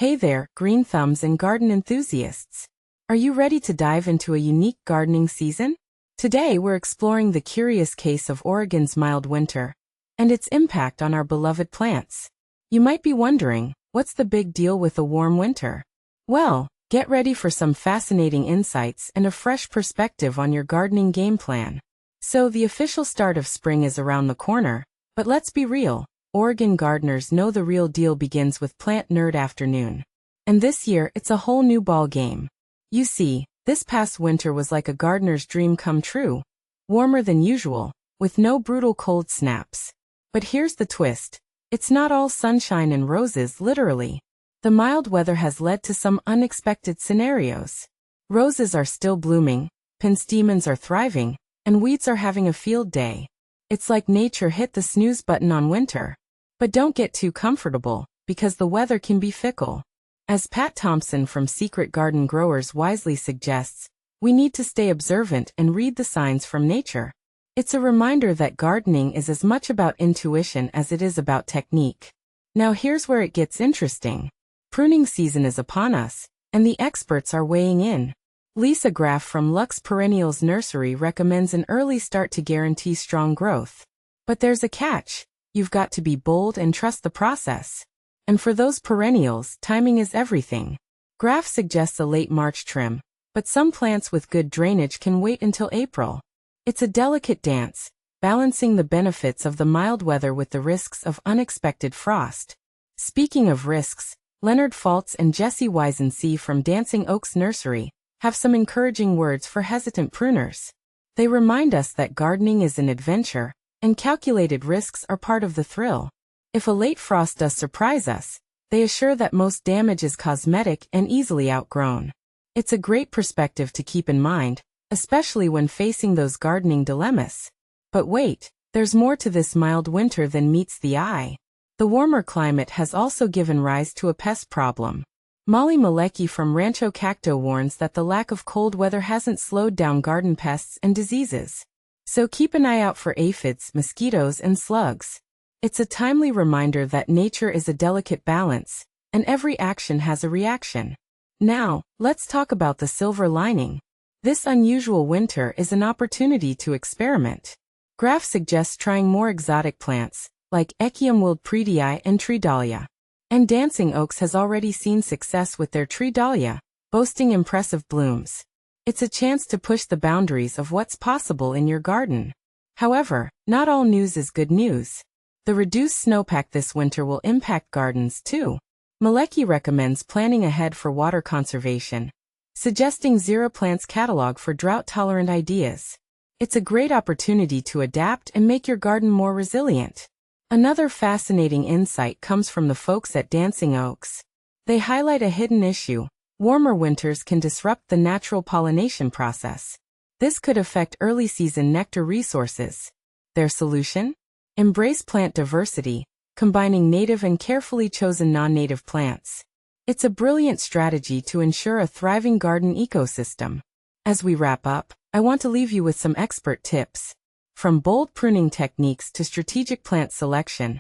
Hey there, green thumbs and garden enthusiasts. Are you ready to dive into a unique gardening season? Today we're exploring the curious case of Oregon's mild winter and its impact on our beloved plants. You might be wondering, what's the big deal with a warm winter? Well, get ready for some fascinating insights and a fresh perspective on your gardening game plan. So the official start of spring is around the corner, but let's be real. Oregon gardeners know the real deal begins with Plant Nerd Afternoon. And this year, it's a whole new ball game. You see, this past winter was like a gardener's dream come true. Warmer than usual, with no brutal cold snaps. But here's the twist. It's not all sunshine and roses, literally. The mild weather has led to some unexpected scenarios. Roses are still blooming, penstemons are thriving, and weeds are having a field day. It's like nature hit the snooze button on winter. But don't get too comfortable, because the weather can be fickle. As Pat Thompson from Secret Garden Growers wisely suggests, we need to stay observant and read the signs from nature. It's a reminder that gardening is as much about intuition as it is about technique. Now here's where it gets interesting. Pruning season is upon us, and the experts are weighing in. Lisa Graff from Lux Perennials Nursery recommends an early start to guarantee strong growth. But there's a catch. You've got to be bold and trust the process. And for those perennials, timing is everything. Graff suggests a late March trim, but some plants with good drainage can wait until April. It's a delicate dance, balancing the benefits of the mild weather with the risks of unexpected frost. Speaking of risks, Leonard Faltz and Jesse Wisensee from Dancing Oaks Nursery have some encouraging words for hesitant pruners. They remind us that gardening is an adventure, and calculated risks are part of the thrill. If a late frost does surprise us, they assure that most damage is cosmetic and easily outgrown. It's a great perspective to keep in mind, especially when facing those gardening dilemmas. But wait, there's more to this mild winter than meets the eye. The warmer climate has also given rise to a pest problem. Molly Malecki from Rancho Cacto warns that the lack of cold weather hasn't slowed down garden pests and diseases. So keep an eye out for aphids, mosquitoes, and slugs. It's a timely reminder that nature is a delicate balance, and every action has a reaction. Now, let's talk about the silver lining. This unusual winter is an opportunity to experiment. Graff suggests trying more exotic plants, like Echium wildpredii and tree dahlia. And Dancing Oaks has already seen success with their tree dahlia, boasting impressive blooms. It's a chance to push the boundaries of what's possible in your garden. However, not all news is good news. The reduced snowpack this winter will impact gardens too. Malecki recommends planning ahead for water conservation, suggesting Zero Plant's catalog for drought-tolerant ideas. It's a great opportunity to adapt and make your garden more resilient. Another fascinating insight comes from the folks at Dancing Oaks. They highlight a hidden issue. Warmer winters can disrupt the natural pollination process. This could affect early-season nectar resources. Their solution? Embrace plant diversity, combining native and carefully chosen non-native plants. It's a brilliant strategy to ensure a thriving garden ecosystem. As we wrap up, I want to leave you with some expert tips. From bold pruning techniques to strategic plant selection,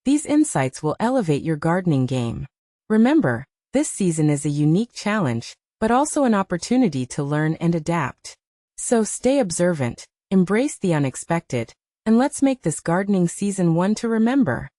these insights will elevate your gardening game. Remember, this season is a unique challenge, but also an opportunity to learn and adapt. So stay observant, embrace the unexpected, and let's make this gardening season one to remember.